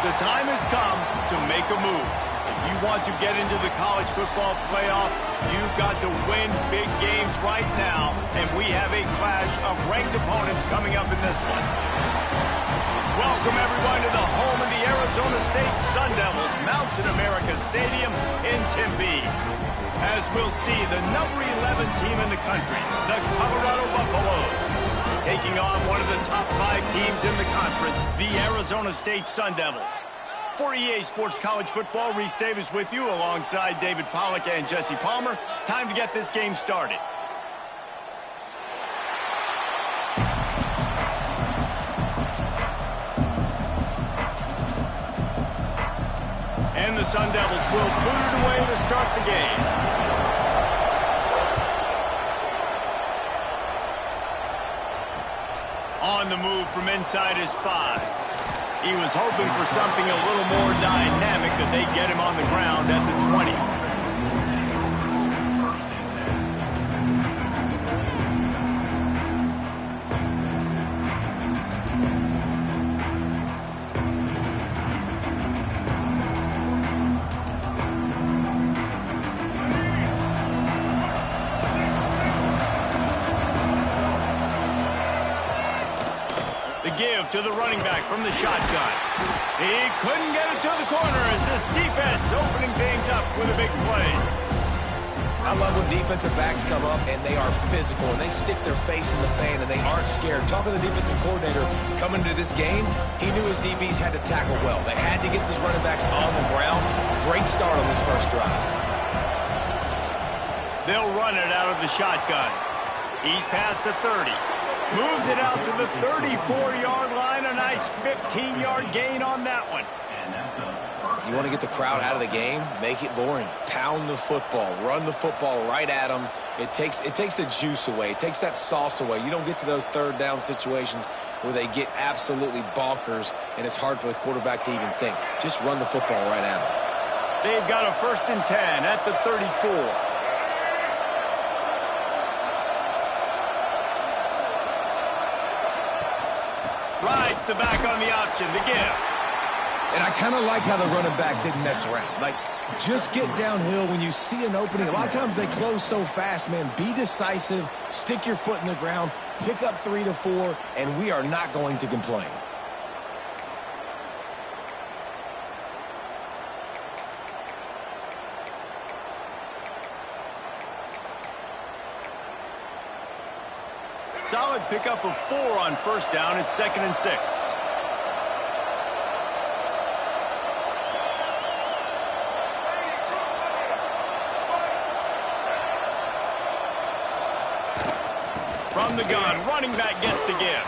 The time has come to make a move. If you want to get into the college football playoff, you've got to win big games right now, and we have a clash of ranked opponents coming up in this one. Welcome, everyone, to the home of the Arizona State Sun Devils, Mountain America Stadium in Tempe. As we'll see, the number 11 team in the country, the Colorado Buffaloes, taking on one of the top 5 teams in the conference, the Arizona State Sun Devils. For EA Sports College Football, Reese Davis with you alongside David Pollack and Jesse Palmer. Time to get this game started. And the Sun Devils will boot it away to start the game. On the move from inside his 5. He was hoping for something a little more dynamic, that they'd get him on the ground at the 20. Give to the running back from the shotgun. He couldn't get it to the corner as this defense opening things up with a big play. I love when defensive backs come up and they are physical and they stick their face in the fan and they aren't scared. Talking to the defensive coordinator coming into this game, he knew his DBs had to tackle well. They had to get these running backs on the ground. Great start on this first drive. They'll run it out of the shotgun. He's past the 30. Moves it out to the 34-yard line. A nice 15-yard gain on that one. You want to get the crowd out of the game? Make it boring. Pound the football. Run the football right at them. It takes the juice away. It takes that sauce away. You don't get to those third down situations where they get absolutely bonkers and it's hard for the quarterback to even think. Just run the football right at them. They've got a 1st and 10 at the 34. Rides the back on the option to give. And I kind of like how the running back didn't mess around. Like, just get downhill when you see an opening. A lot of times they close so fast, man. Be decisive, stick your foot in the ground, pick up 3 to 4, and we are not going to complain. Solid pickup of 4 on 1st down. It's 2nd and 6. From the gun, running back gets to give.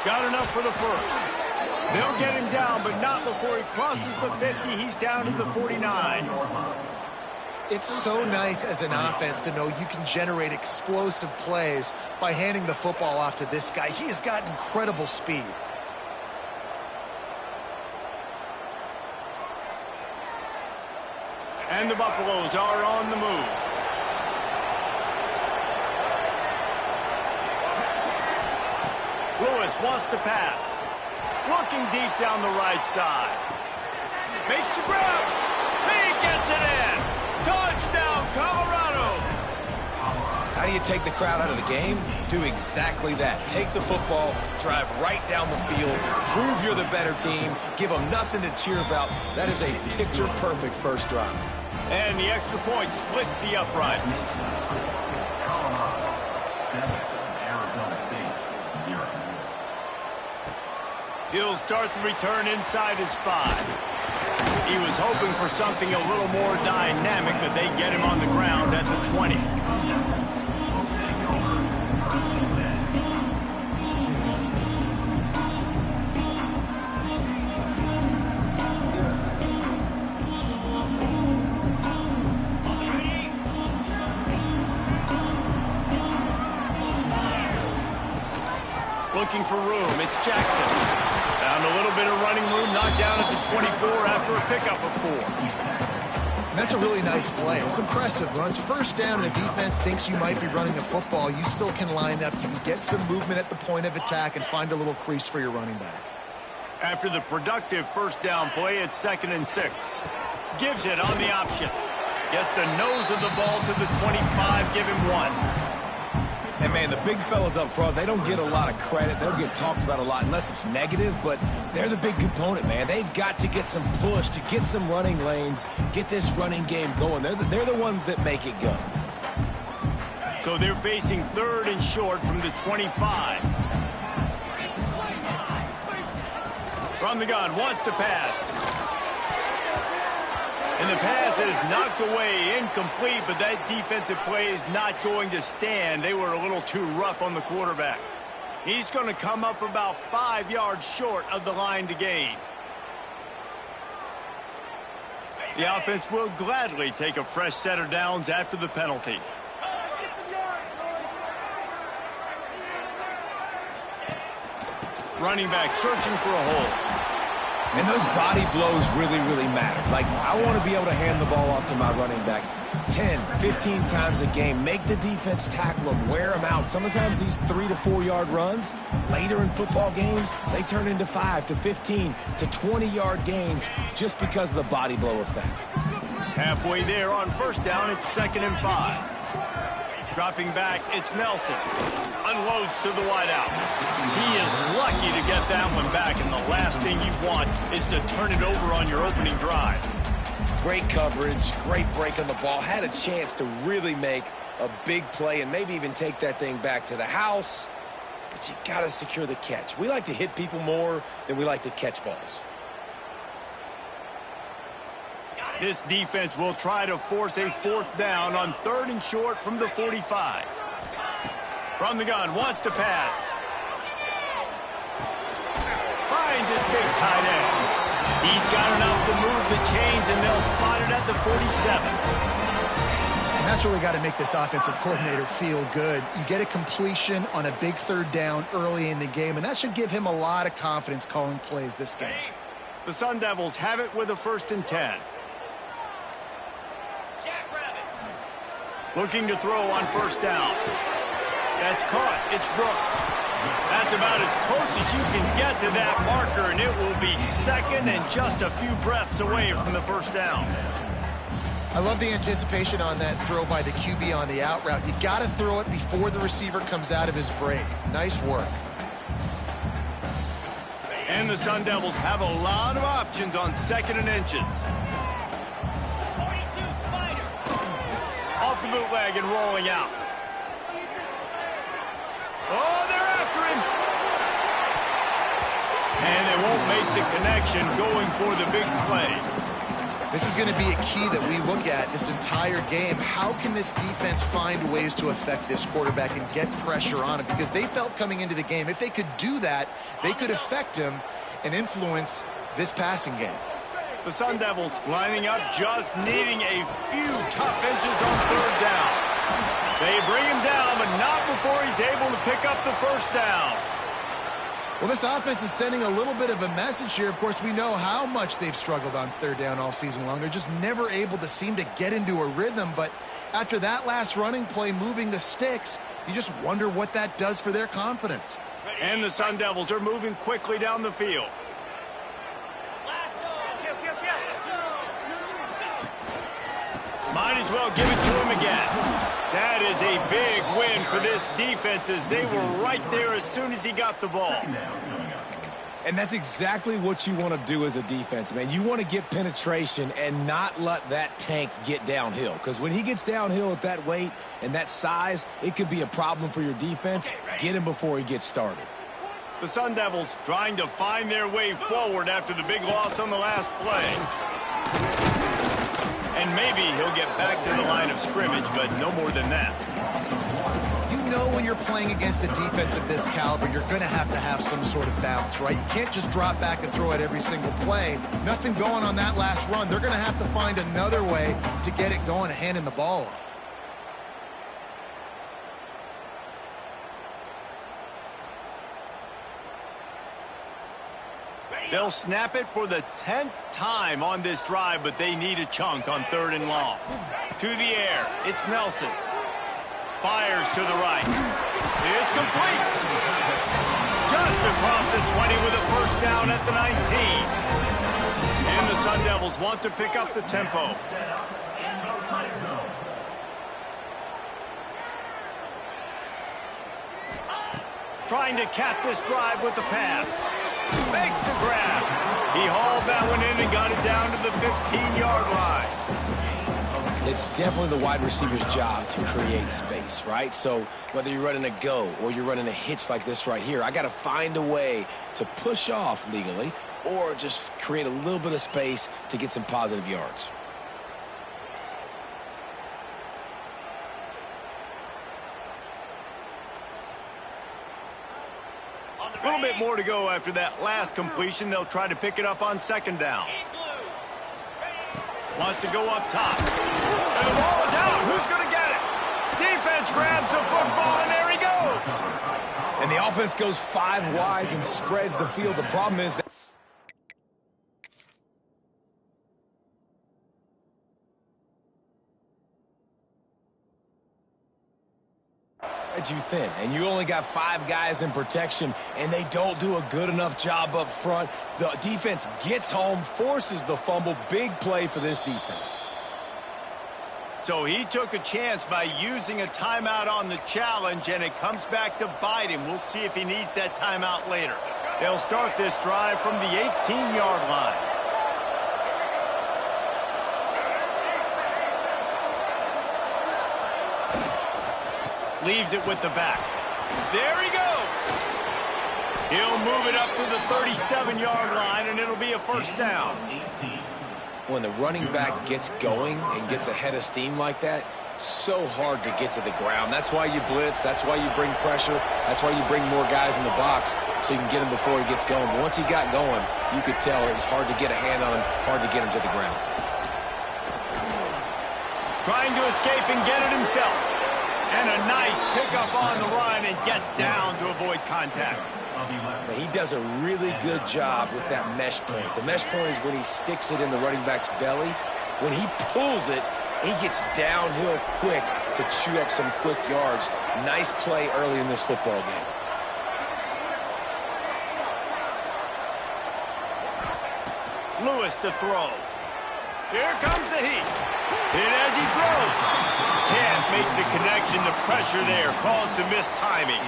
Got enough for the 1st. They'll get him down, but not before he crosses the 50. He's down to the 49. It's so nice as an offense to know you can generate explosive plays by handing the football off to this guy. He has got incredible speed. And the Buffaloes are on the move. Lewis wants to pass. Looking deep down the right side. Makes the grab. He gets it in. Touchdown, Colorado! How do you take the crowd out of the game? Do exactly that. Take the football, drive right down the field, prove you're the better team, give them nothing to cheer about. That is a picture-perfect first drive. And the extra point splits the uprights. He'll start the return inside his 5. He was hoping for something a little more dynamic, that they'd get him on the ground at the 20. Looking for room, it's Jackson. Found a little bit of running room, knocked down at the 24 after a pickup of 4. And that's a really nice play. It's impressive. Runs 1st down and the defense thinks you might be running the football. You still can line up. You can get some movement at the point of attack and find a little crease for your running back. After the productive first down play, it's 2nd and 6. Gives it on the option. Gets the nose of the ball to the 25, give him 1. And, man, the big fellas up front, they don't get a lot of credit. They'll get talked about a lot unless it's negative, but they're the big component, man. They've got to get some push, to get some running lanes, get this running game going. They're the ones that make it go. So they're facing 3rd and short from the 25. From the gun, wants to pass. And the pass is knocked away, incomplete, but that defensive play is not going to stand. They were a little too rough on the quarterback. He's going to come up about 5 yards short of the line to gain. The offense will gladly take a fresh set of downs after the penalty. Running back searching for a hole. And those body blows really, really matter. Like, I want to be able to hand the ball off to my running back 10, 15 times a game. Make the defense tackle them, wear them out. Sometimes these 3 to 4 yard runs, later in football games, they turn into 5 to 15 to 20 yard gains just because of the body blow effect. Halfway there on first down, it's 2nd and 5. Dropping back, it's Nelson. Unloads to the wideout. He is lucky to get that one back, and the last thing you want is to turn it over on your opening drive. Great coverage, great break on the ball. Had a chance to really make a big play and maybe even take that thing back to the house. But you got to secure the catch. We like to hit people more than we like to catch balls. This defense will try to force a 4th down on 3rd and short from the 45. From the gun, wants to pass. Finds his big tight end. He's got enough to move the chains, and they'll spot it at the 47. And that's really got to make this offensive coordinator feel good. You get a completion on a big 3rd down early in the game, and that should give him a lot of confidence calling plays this game. The Sun Devils have it with a 1st and 10. Looking to throw on first down. That's caught. It's Brooks. That's about as close as you can get to that marker, and it will be 2nd and just a few breaths away from the first down. I love the anticipation on that throw by the QB on the out route. You got to throw it before the receiver comes out of his break. Nice work. And the Sun Devils have a lot of options on 2nd and inches. Off the bootleg and rolling out. Oh, they're after him. And they won't make the connection, going for the big play. This is going to be a key that we look at this entire game. How can this defense find ways to affect this quarterback and get pressure on him? Because they felt coming into the game, if they could do that, they could affect him and influence this passing game. The Sun Devils lining up, just needing a few tough inches on 3rd down. They bring him down, but not before he's able to pick up the first down. Well, this offense is sending a little bit of a message here. Of course, we know how much they've struggled on 3rd down all season long. They're just never able to seem to get into a rhythm. But after that last running play, moving the sticks, you just wonder what that does for their confidence. And the Sun Devils are moving quickly down the field. Might as well give it to him again. That is a big win for this defense, as they were right there as soon as he got the ball. And that's exactly what you want to do as a defense, man. You want to get penetration and not let that tank get downhill. Because when he gets downhill at that weight and that size, it could be a problem for your defense. Get him before he gets started. The Sun Devils trying to find their way forward after the big loss on the last play. And maybe he'll get back to the line of scrimmage, but no more than that. You know when you're playing against a defense of this caliber, you're going to have some sort of balance, right? You can't just drop back and throw it every single play. Nothing going on that last run. They're going to have to find another way to get it going and handing the ball off. They'll snap it for the 10th time on this drive, but they need a chunk on 3rd and long. To the air, it's Nelson. Fires to the right. It's complete. Just across the 20 with a first down at the 19. And the Sun Devils want to pick up the tempo. Trying to cap this drive with the pass. Makes the grab. He hauled that one in and got it down to the 15-yard line. It's definitely the wide receiver's job to create space, right? So whether you're running a go or you're running a hitch like this right here, I got to find a way to push off legally or just create a little bit of space to get some positive yards. A little bit more to go after that last completion. They'll try to pick it up on second down. Wants to go up top. And the ball is out. Who's going to get it? Defense grabs the football, and there he goes. And the offense goes 5 wides and spreads the field. The problem is that you thin, and you only got 5 guys in protection, and they don't do a good enough job up front. The defense gets home, forces the fumble. Big play for this defense. So he took a chance by using a timeout on the challenge, and it comes back to bite him. We'll see if he needs that timeout later. They'll start this drive from the 18-yard line. Leaves it with the back. There he goes. He'll move it up to the 37-yard line, and it'll be a first down. When the running back gets going and gets ahead of steam like that, so hard to get to the ground. That's why you blitz. That's why you bring pressure. That's why you bring more guys in the box so you can get him before he gets going. But once he got going, you could tell it was hard to get a hand on him, hard to get him to the ground. Trying to escape and get it himself. And a nice pickup on the run and gets down to avoid contact. But he does a really good job with that mesh point. The mesh point is when he sticks it in the running back's belly. When he pulls it, he gets downhill quick to chew up some quick yards. Nice play early in this football game. Lewis to throw. Here comes the heat. And as he throws, can't make the connection. The pressure there caused the missed timing.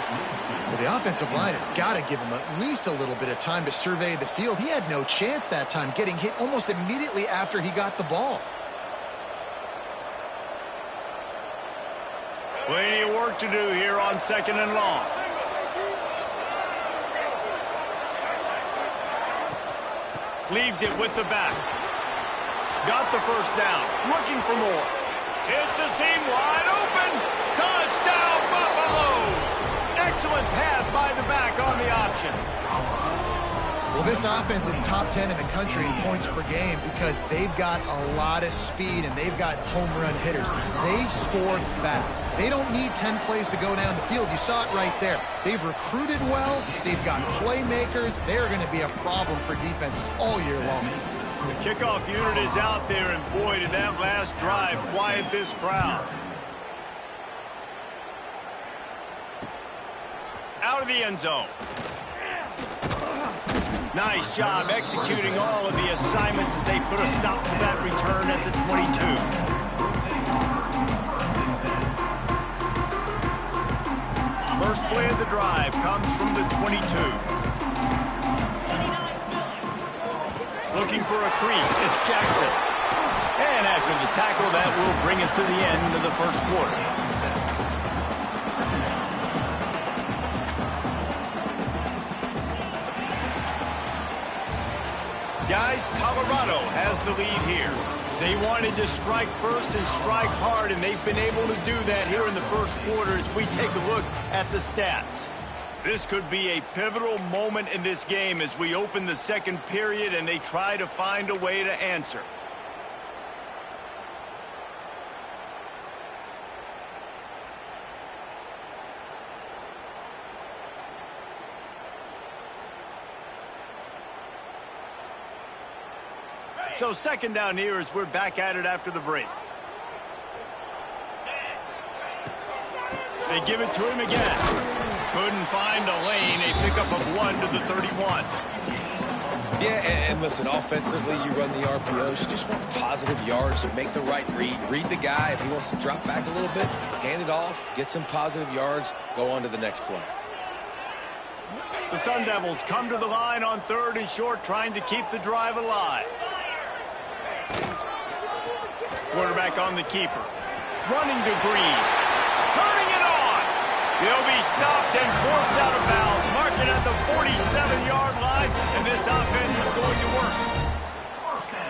Well, the offensive line has got to give him at least a little bit of time to survey the field. He had no chance that time, getting hit almost immediately after he got the ball. Plenty of work to do here on second and long. Leaves it with the back. Got the first down. Looking for more. It's a seam wide open. Touchdown, Buffaloes. Excellent pass by the back on the option. Well, this offense is top 10 in the country in points per game because they've got a lot of speed and they've got home run hitters. They score fast. They don't need 10 plays to go down the field. You saw it right there. They've recruited well. They've got playmakers. They're going to be a problem for defenses all year long. The kickoff unit is out there, and boy, did that last drive quiet this crowd. Out of the end zone. Nice job executing all of the assignments as they put a stop to that return at the 22. First play of the drive comes from the 22. Looking for a crease, it's Jackson. And after the tackle, that will bring us to the end of the first quarter. Guys, Colorado has the lead here. They wanted to strike first and strike hard, and they've been able to do that here in the first quarter as we take a look at the stats. This could be a pivotal moment in this game as we open the second period and they try to find a way to answer. So second down here as we're back at it after the break. They give it to him again. Couldn't find a lane. A pickup of 1 to the 31. Yeah, and listen, offensively, you run the RPOs. You just want positive yards. Make the right read. Read the guy. If he wants to drop back a little bit, hand it off, get some positive yards, go on to the next play. The Sun Devils come to the line on 3rd and short, trying to keep the drive alive. Quarterback on the keeper. Running to Green. Turning it on. He'll be stopped and forced out of bounds. Marking at the 47-yard line, and this offense is going to work.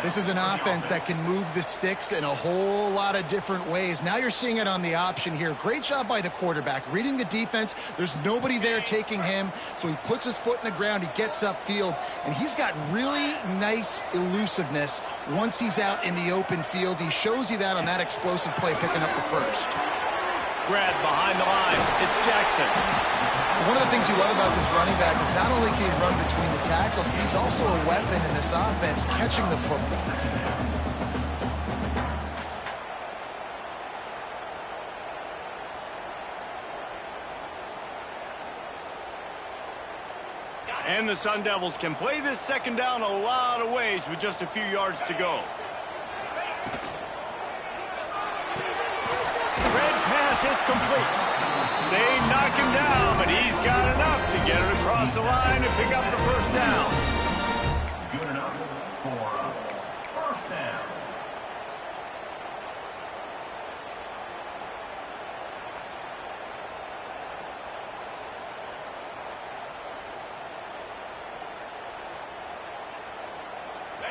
This is an offense that can move the sticks in a whole lot of different ways. Now you're seeing it on the option here. Great job by the quarterback. Reading the defense, there's nobody there taking him, so he puts his foot in the ground, he gets upfield, and he's got really nice elusiveness once he's out in the open field. He shows you that on that explosive play, picking up the first. Grab behind the line. It's Jackson. One of the things you love about this running back is not only can he run between the tackles, but he's also a weapon in this offense, catching the football. And the Sun Devils can play this second down a lot of ways with just a few yards to go. Red pass hits complete. They knock him down, but he's got enough to get it across the line and pick up the first down. Good enough for first down.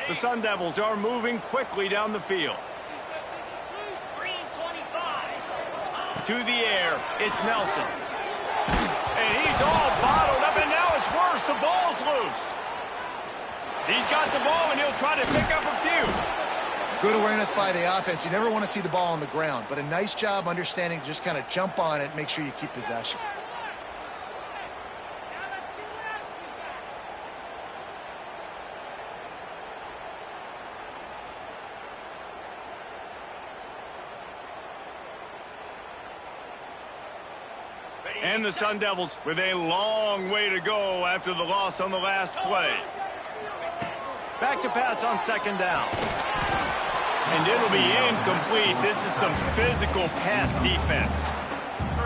The Sun Devils are moving quickly down the field. To the air, it's Nelson. And he's all bottled up, and now it's worse. The ball's loose. He's got the ball, and he'll try to pick up a few. Good awareness by the offense. You never want to see the ball on the ground, but a nice job understanding to just kind of jump on it and make sure you keep possession. And the Sun Devils with a long way to go after the loss on the last play. Back to pass on second down. And it'll be incomplete. This is some physical pass defense.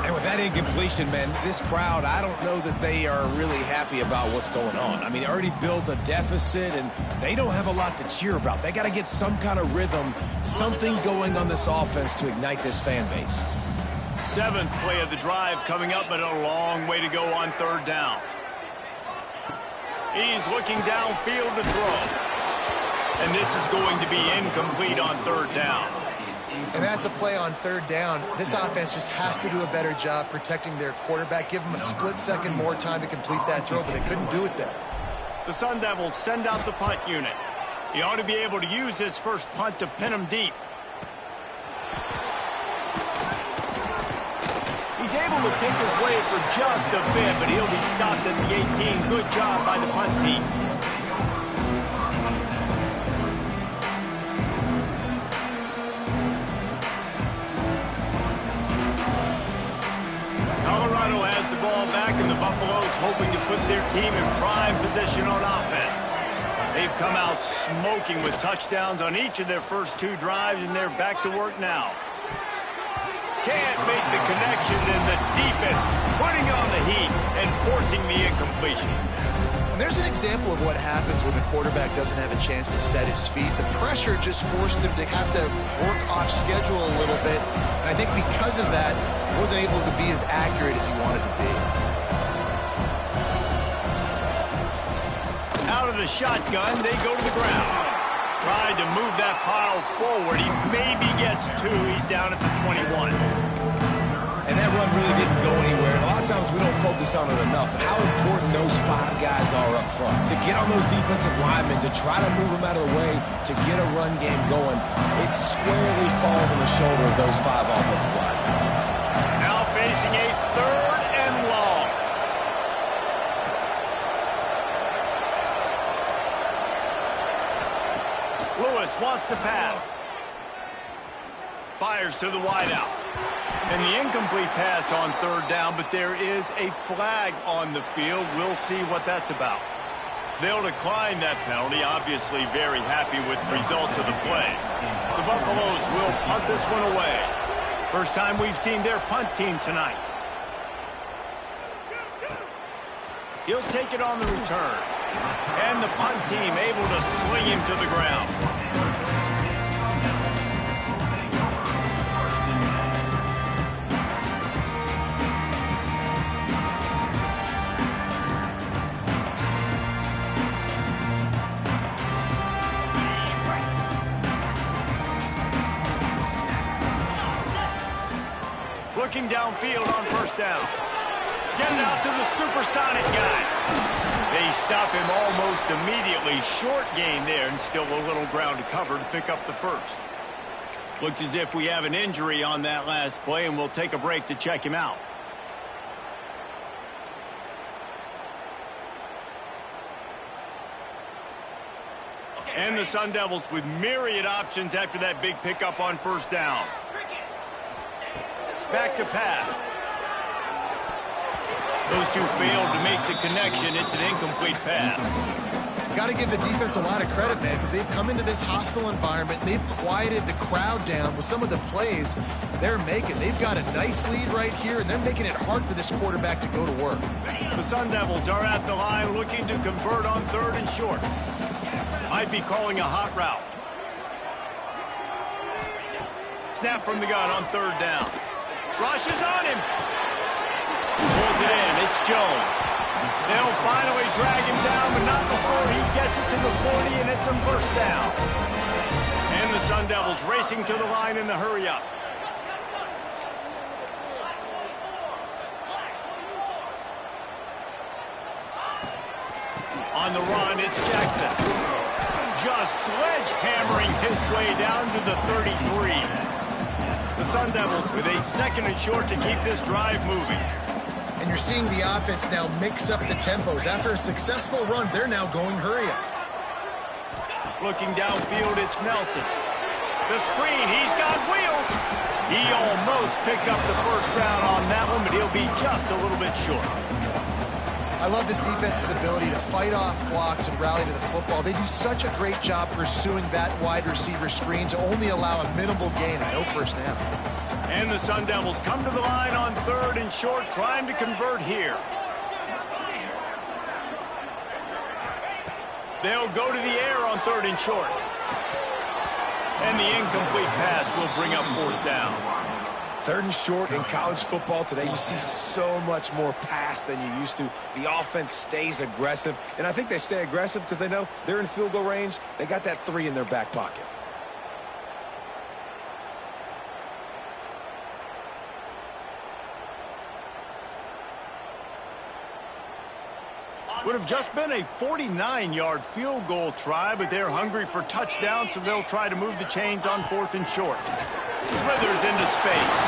And with that incompletion, man, this crowd, I don't know that they are really happy about what's going on. I mean, they already built a deficit, and they don't have a lot to cheer about. They got to get some kind of rhythm, something going on this offense to ignite this fan base. 7th play of the drive coming up, but a long way to go on third down. He's looking downfield to throw. And this is going to be incomplete on third down. And that's a play on third down. This offense just has to do a better job protecting their quarterback. Give him a split second more time to complete that throw, but they couldn't do it there. The Sun Devils send out the punt unit. He ought to be able to use his first punt to pin him deep. He's able to pick his way for just a bit, but he'll be stopped at the 18. Good job by the punt team. Colorado has the ball back, and the Buffaloes hoping to put their team in prime position on offense. They've come out smoking with touchdowns on each of their first 2 drives, and they're back to work now. Can't make the connection, and the defense putting on the heat and forcing the incompletion. And there's an example of what happens when the quarterback doesn't have a chance to set his feet. The pressure just forced him to have to work off schedule a little bit. And I think because of that, he wasn't able to be as accurate as he wanted to be. Out of the shotgun, they go to the ground. Tried to move that pile forward. He maybe gets 2. He's down at the 21. And that run really didn't go anywhere. And a lot of times we don't focus on it enough. How important those 5 guys are up front. To get on those defensive linemen, to try to move them out of the way, to get a run game going, it squarely falls on the shoulder of those 5 offensive linemen. Now facing a 3rd and long. Lewis wants to pass. Fires to the wideout. And the incomplete pass on third down, but there is a flag on the field. We'll see what that's about. They'll decline that penalty, obviously very happy with the results of the play. The Buffaloes will punt this one away. First time we've seen their punt team tonight. He'll take it on the return. And the punt team able to sling him to the ground. Looking downfield on first down. Getting out to the supersonic guy. They stop him almost immediately. Short gain there and still a little ground to cover to pick up the first. Looks as if we have an injury on that last play, and we'll take a break to check him out. And the Sun Devils with myriad options after that big pickup on first down. Back to pass. Those two failed to make the connection. It's an incomplete pass. Got to give the defense a lot of credit, man, because they've come into this hostile environment. And they've quieted the crowd down with some of the plays they're making. They've got a nice lead right here, and they're making it hard for this quarterback to go to work. The Sun Devils are at the line looking to convert on third and short. Might be calling a hot route. Snap from the gun on third down. Rushes on him. Pulls it in. It's Jones. They'll finally drag him down, but not before he gets it to the 40, and it's a first down. And the Sun Devils racing to the line in the hurry-up. On the run, it's Jackson. Just sledgehammering his way down to the 33. The Sun Devils with a second and short to keep this drive moving. And you're seeing the offense now mix up the tempos. After a successful run, they're now going hurry up. Looking downfield, it's Nelson. The screen, he's got wheels. He almost picked up the first down on that one, but he'll be just a little bit short. I love this defense's ability to fight off blocks and rally to the football. They do such a great job pursuing that wide receiver screen to only allow a minimal gain and no first down. And the Sun Devils come to the line on third and short, trying to convert here. They'll go to the air on third and short. And the incomplete pass will bring up fourth down. Third and short in college football today, you see so much more pass than you used to. The offense stays aggressive, and I think they stay aggressive because they know they're in field goal range. They got that 3 in their back pocket. Would have just been a 49-yard field goal try, but they're hungry for touchdowns, so they'll try to move the chains on fourth and short. Smithers into space.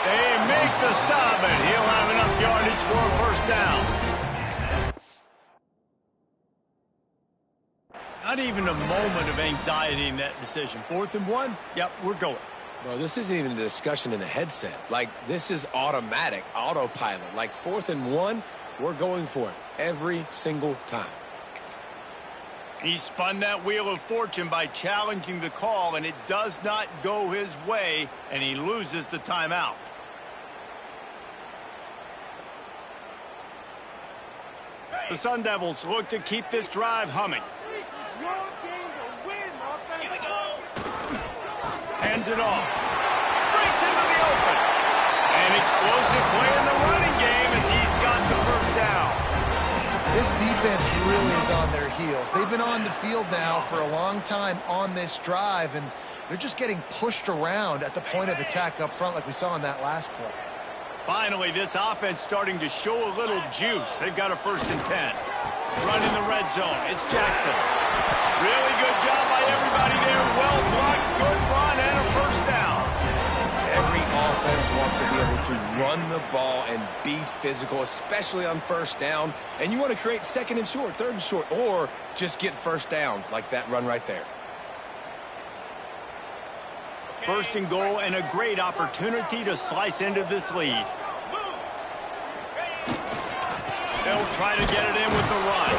They make the stop, and he'll have enough yardage for a first down. Not even a moment of anxiety in that decision. 4th and 1? Yep, we're going. Bro, this isn't even a discussion in the headset. Like, this is automatic, autopilot. Like, 4th and 1, we're going for it every single time. He spun that wheel of fortune by challenging the call, and it does not go his way, and he loses the timeout. The Sun Devils look to keep this drive humming. Hands it off. Breaks into the open. An explosive play in the running game as he's got the first down. This defense really is on their heels. They've been on the field now for a long time on this drive, and they're just getting pushed around at the point of attack up front like we saw in that last play. Finally, this offense starting to show a little juice. They've got a 1st and 10. Run in the red zone. It's Jackson. Really good job by everybody there. Well blocked, good run, and a first down. Every offense wants to be able to run the ball and be physical, especially on first down. And you want to create 2nd and short, 3rd and short, or just get first downs like that run right there. First and goal and a great opportunity to slice into this lead. They'll try to get it in with the run.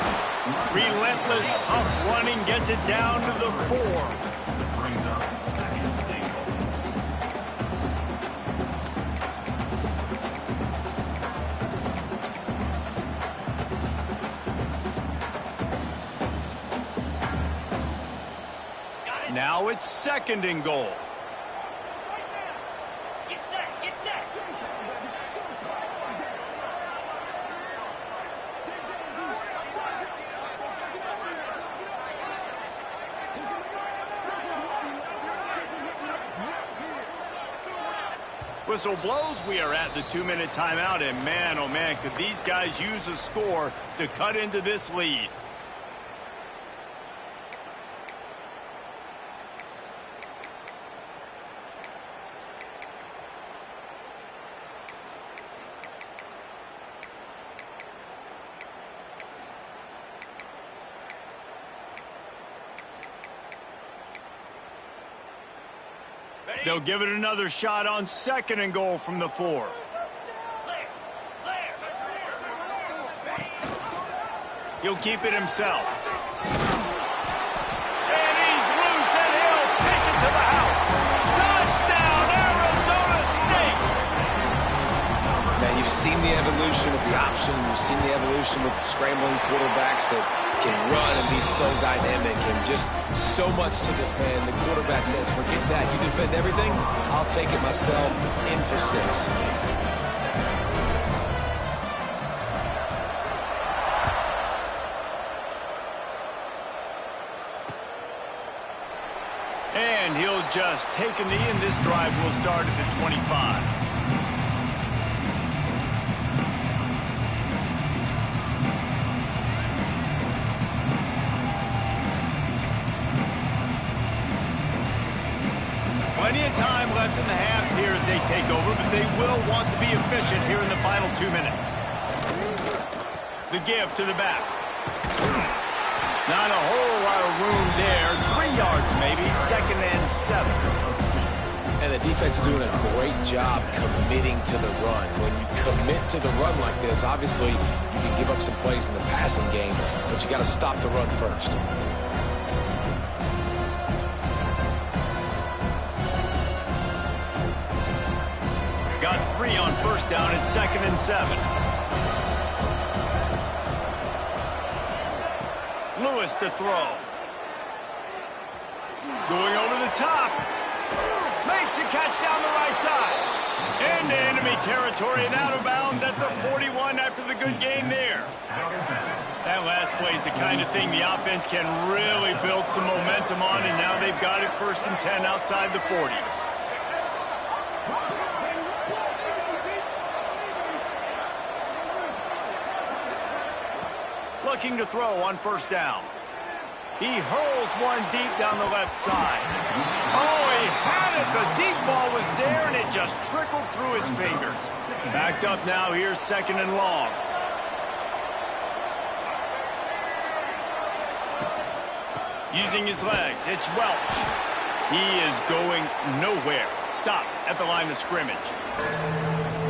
Relentless, tough running gets it down to the 4. Now it's second and goal. Get set, get set. Whistle blows. We are at the 2-minute timeout, and man, oh man, could these guys use a score to cut into this lead. They'll give it another shot on second and goal from the 4. He'll keep it himself. And he's loose, and he'll take it to the house. Touchdown, Arizona State! Man, you've seen the evolution of the option. You've seen the evolution with scrambling quarterbacks that can run and be so dynamic and just so much to defend. The quarterback says, forget that. You defend everything, I'll take it myself. In for 6. And he'll just take a knee, and this drive will start at the 25. Plenty of time left in the half here as they take over, but they will want to be efficient here in the final 2 minutes. The give to the back. Not a whole lot of room there. 3 yards maybe, second and 7. And the defense doing a great job committing to the run. When you commit to the run like this, obviously you can give up some plays in the passing game, but you got to stop the run first. Got 3 on first down and second and 7. Lewis to throw. Going over the top. Makes the catch down the right side. Into enemy territory and out of bounds at the 41 after the good game there. That last play is the kind of thing the offense can really build some momentum on, and now they've got it first and 10 outside the 40. Looking to throw on first down. He hurls one deep down the left side. Oh, he had it. The deep ball was there, and it just trickled through his fingers. Backed up now. Here's second and long. Using his legs, it's Welch. He is going nowhere. Stop at the line of scrimmage.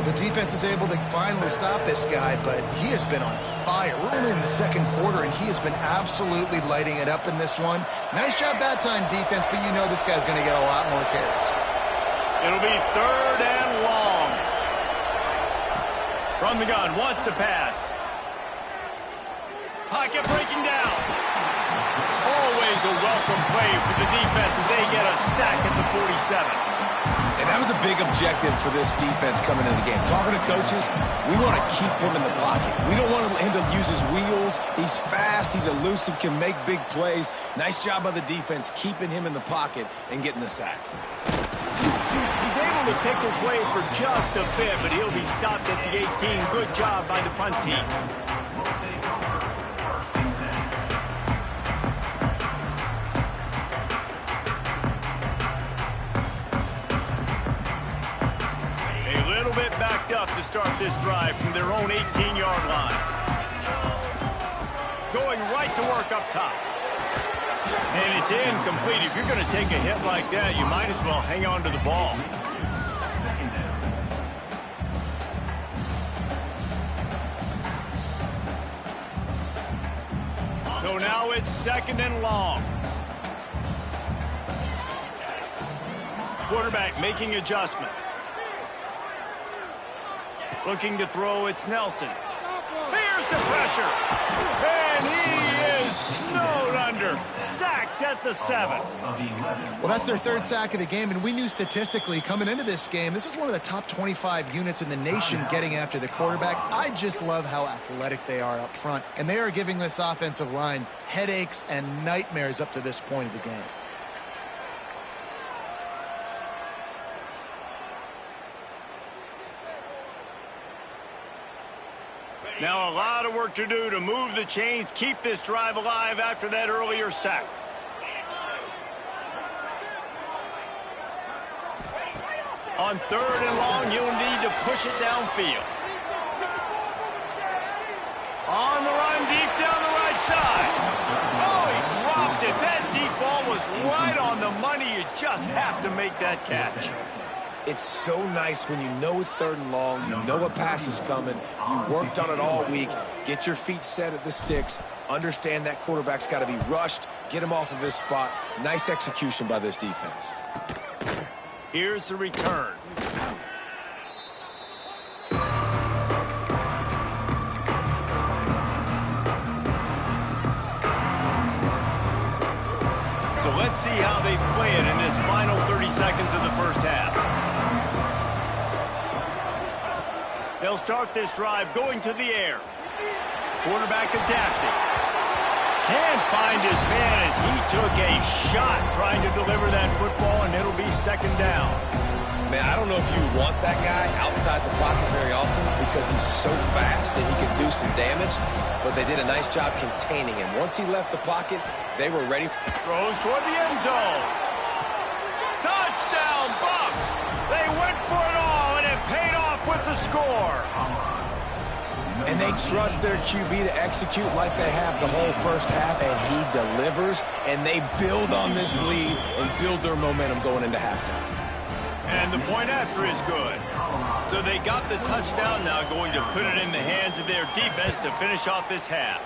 The defense is able to finally stop this guy, but he has been on fire. We're only in the second quarter, and he has been absolutely lighting it up in this one. Nice job that time, defense, but you know this guy's going to get a lot more carries. It'll be third and long. From the gun, wants to pass. Pocket breaking down. Always a welcome play for the defense as they get a sack at the 47. And that was a big objective for this defense coming into the game. Talking to coaches, we want to keep him in the pocket. We don't want him to use his wheels. He's fast, he's elusive, can make big plays. Nice job by the defense keeping him in the pocket and getting the sack. He's able to pick his way for just a bit, but he'll be stopped at the 18. Good job by the punt team. Up to start this drive from their own 18-yard line. Going right to work up top. And it's incomplete. If you're going to take a hit like that, you might as well hang on to the ball. So now it's 2nd and long. Quarterback making adjustments. Looking to throw, it's Nelson. Here's the pressure. And he is snowed under. Sacked at the 7. Well, that's their 3rd sack of the game, and we knew statistically coming into this game, this was one of the top 25 units in the nation getting after the quarterback. I just love how athletic they are up front, and they are giving this offensive line headaches and nightmares up to this point of the game. Now a lot of work to do to move the chains, keep this drive alive after that earlier sack. On 3rd and long, you'll need to push it downfield. On the run, deep down the right side. Oh, he dropped it. That deep ball was right on the money. You just have to make that catch. It's so nice when you know it's 3rd and long, you know a pass is coming, you worked on it all week, get your feet set at the sticks, understand that quarterback's got to be rushed, get him off of his spot. Nice execution by this defense. Here's the return. So let's see how they play it in this final 30 seconds of the first half. They'll start this drive going to the air. Quarterback adapting. Can't find his man as he took a shot trying to deliver that football, and it'll be 2nd down. Man, I don't know if you want that guy outside the pocket very often because he's so fast and he can do some damage, but they did a nice job containing him. Once he left the pocket, they were ready. Throws toward the end zone. Touchdown, Buffs! They went for it all, and it paid off with the score. And they trust their QB to execute like they have the whole first half, and he delivers, and they build on this lead and build their momentum going into halftime. And the point after is good. So they got the touchdown, now going to put it in the hands of their defense to finish off this half.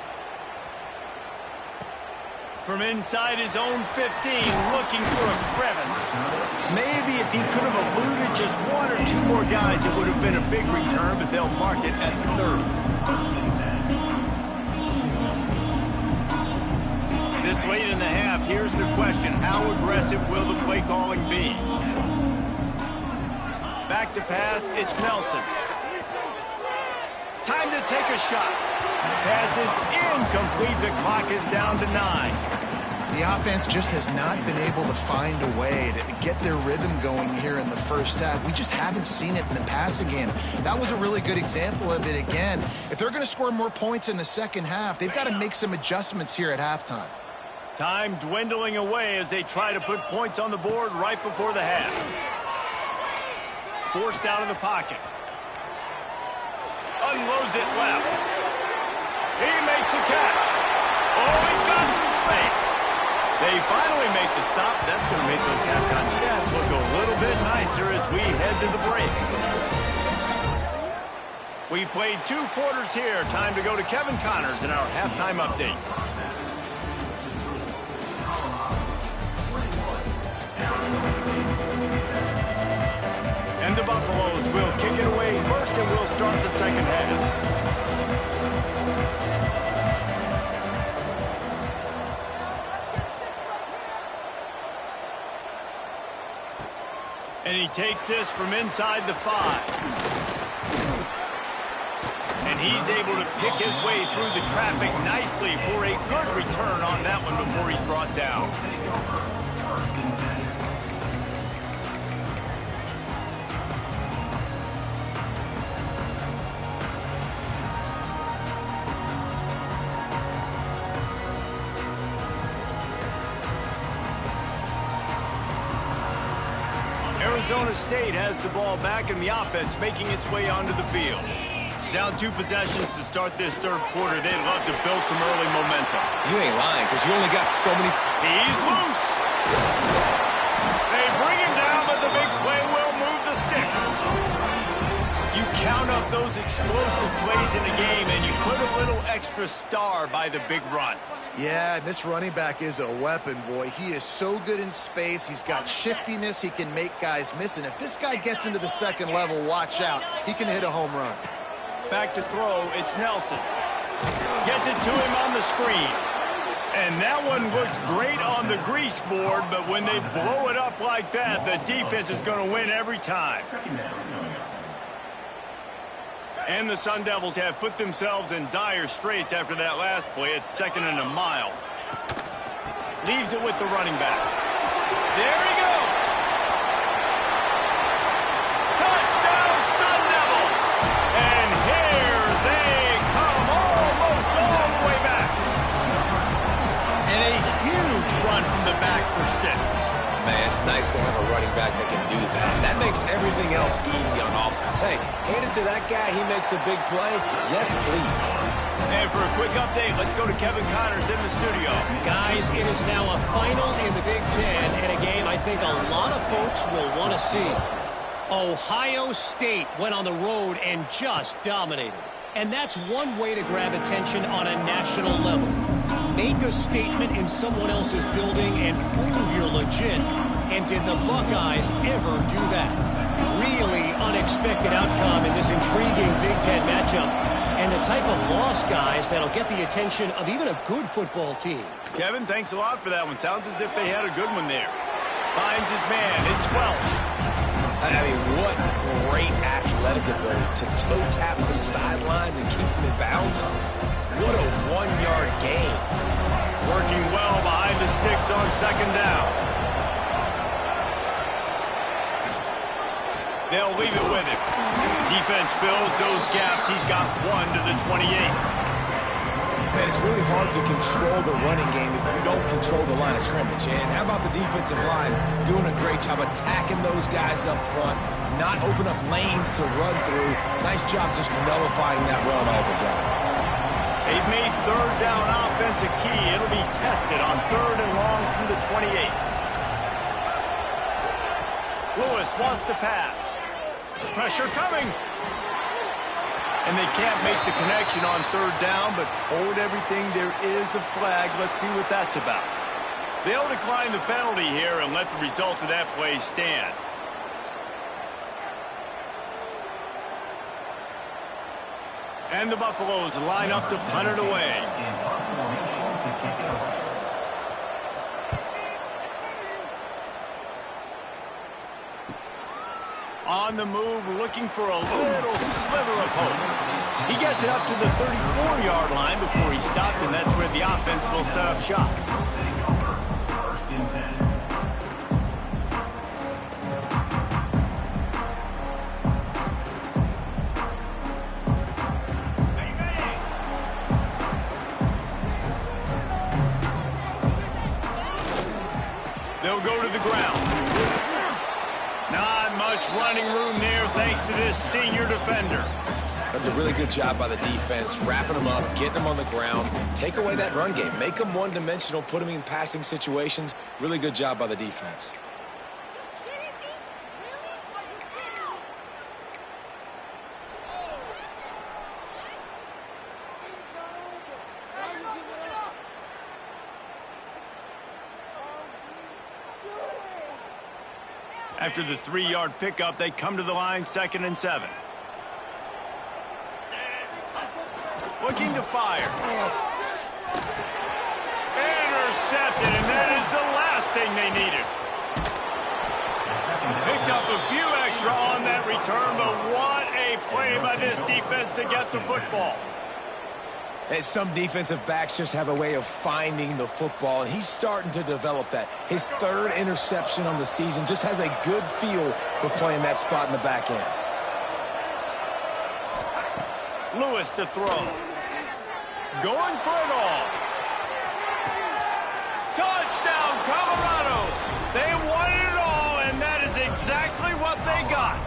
From inside his own 15, looking for a crevice. Maybe if he could have eluded just 1 or 2 more guys, it would have been a big return, but they'll mark it at the 30. This late in the half, here's the question. How aggressive will the play calling be? Back to pass, it's Nelson. Time to take a shot. Pass is incomplete. The clock is down to 9. The offense just has not been able to find a way to get their rhythm going here in the first half. We just haven't seen it in the passing game. That was a really good example of it again. If they're going to score more points in the second half, they've got to make some adjustments here at halftime. Time dwindling away as they try to put points on the board right before the half. Forced out of the pocket. Unloads it left. He makes a catch. Oh, he's got some space. They finally make the stop. That's going to make those halftime stats look a little bit nicer as we head to the break. We've played 2 quarters here. Time to go to Kevin Connors in our halftime update. And the Buffaloes will kick it away first, and we'll start the second half. And he takes this from inside the 5. And he's able to pick his way through the traffic nicely for a good return on that one before he's brought down. Arizona State has the ball back in the offense, making its way onto the field. Down 2 possessions to start this third quarter. They'd love to build some early momentum. You ain't lying, because you only got so many He's loose. They bring him down, but the big play will move the sticks. You count up those explosive plays in the game, and you put a little extra star by the big runs. Yeah, this running back is a weapon, boy. He is so good in space. He's got shiftiness. He can make guys miss. And if this guy gets into the second level, watch out. He can hit a home run. Back to throw, it's Nelson. Gets it to him on the screen. And that one looked great on the grease board, but when they blow it up like that, the defense is going to win every time. And the Sun Devils have put themselves in dire straits after that last play. It's 2nd and a mile. Leaves it with the running back. There he goes. Touchdown, Sun Devils. And here they come almost all the way back. And a huge run from the back for 6. Man, it's nice to have a running back that can do that. That makes everything else easy on offense. Hey, hand it to that guy. He makes a big play. Yes, please. And for a quick update, let's go to Kevin Connors in the studio. Guys, it is now a final in the Big Ten, and a game I think a lot of folks will want to see. Ohio State went on the road and just dominated. And that's one way to grab attention on a national level. Make a statement in someone else's building and prove you're legit. And did the Buckeyes ever do that? Really unexpected outcome in this intriguing Big Ten matchup. And the type of loss, guys, that'll get the attention of even a good football team. Kevin, thanks a lot for that one. Sounds as if they had a good one there. Finds his man. It's Welsh. I mean, what great athletic ability to toe tap the sidelines and keep them in bounds. What a one-yard gain. Working well behind the sticks on 2nd down. They'll leave it with him. Defense fills those gaps. He's got 1 to the 28. Man, it's really hard to control the running game if you don't control the line of scrimmage. And how about the defensive line doing a great job attacking those guys up front, not open up lanes to run through. Nice job just nullifying that run altogether. They've made 3rd down offense a key. It'll be tested on 3rd and long from the 28. Lewis wants to pass. Pressure coming. And they can't make the connection on 3rd down, but hold everything. There is a flag. Let's see what that's about. They'll decline the penalty here and let the result of that play stand. And the Buffaloes line up to punt it away. On the move, looking for a little sliver of hope. He gets it up to the 34-yard line before he stopped, and that's where the offense will set up shop. First and 10. They'll go to the ground. Not much running room there thanks to this senior defender. That's a really good job by the defense, wrapping them up, getting them on the ground. Take away that run game. Make them one-dimensional, put them in passing situations. Really good job by the defense. After the 3-yard pickup, they come to the line, 2nd and 7. Looking to fire. Intercepted, and that is the last thing they needed. Picked up a few extra on that return, but what a play by this defense to get the football. And some defensive backs just have a way of finding the football, and he's starting to develop that. His 3rd interception on the season, just has a good feel for playing that spot in the back end. Lewis to throw. Going for it all. Touchdown, Colorado. They wanted it all, and that is exactly what they got.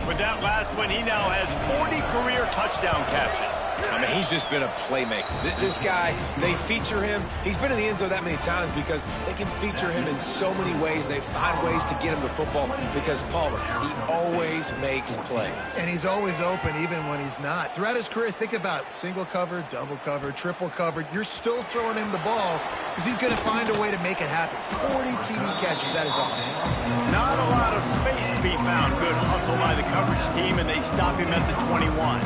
With that last one, he now has 40 career touchdown catches. I mean, he's just been a playmaker. This guy, they feature him. He's been in the end zone that many times because they can feature him in so many ways. They find ways to get him the football because Palmer, he always makes plays. And he's always open even when he's not. Throughout his career, think about single cover, double cover, triple covered. You're still throwing him the ball because he's going to find a way to make it happen. 40 TD catches. That is awesome. Not a lot of space to be found. Good hustle by the coverage team, and they stop him at the 21.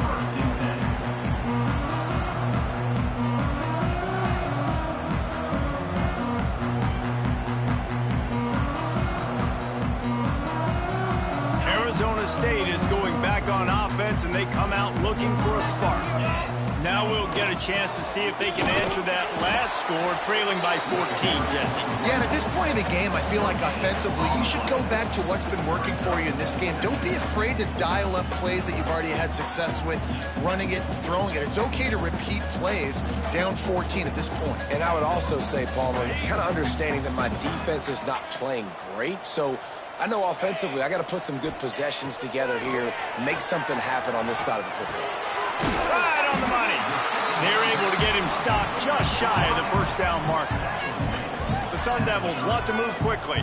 Arizona State is going back on offense, and they come out looking for a spark. Now we'll get a chance to see if they can answer that last score, trailing by 14, Jesse. Yeah, and at this point of the game, I feel like offensively, you should go back to what's been working for you in this game. Don't be afraid to dial up plays that you've already had success with, running it and throwing it. It's okay to repeat plays down 14 at this point. And I would also say, Palmer, kind of understanding that my defense is not playing great, so I know offensively I got to put some good possessions together here, make something happen on this side of the football. Right on the money. They're able to get him stopped just shy of the first down marker. The Sun Devils want to move quickly.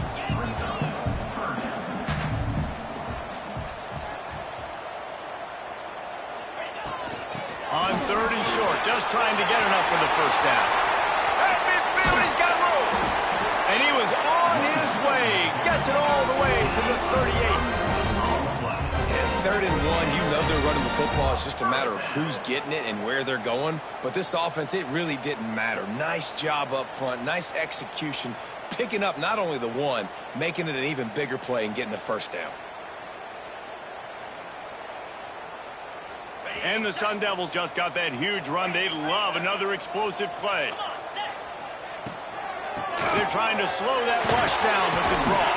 On 3rd and short, just trying to get enough for the first down. Hey, midfield, he's got room. And he was on his way. Gets it all the way to the 38. 3rd and 1, you know they're running the football. It's just a matter of who's getting it and where they're going. But this offense, it really didn't matter. Nice job up front, nice execution, picking up not only the one, making it an even bigger play and getting the first down. And the Sun Devils just got that huge run. They love another explosive play. They're trying to slow that rush down with the draw.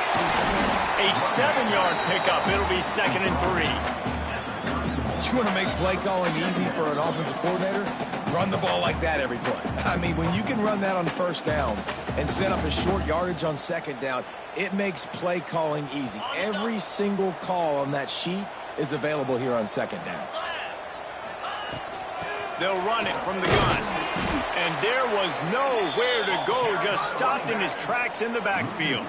A 7-yard pickup. It'll be 2nd and 3. You want to make play calling easy for an offensive coordinator? Run the ball like that every play. I mean, when you can run that on 1st down and set up a short yardage on 2nd down, it makes play calling easy. Every single call on that sheet is available here on 2nd down. They'll run it from the gun. And there was nowhere to go, just stopped in his tracks in the backfield.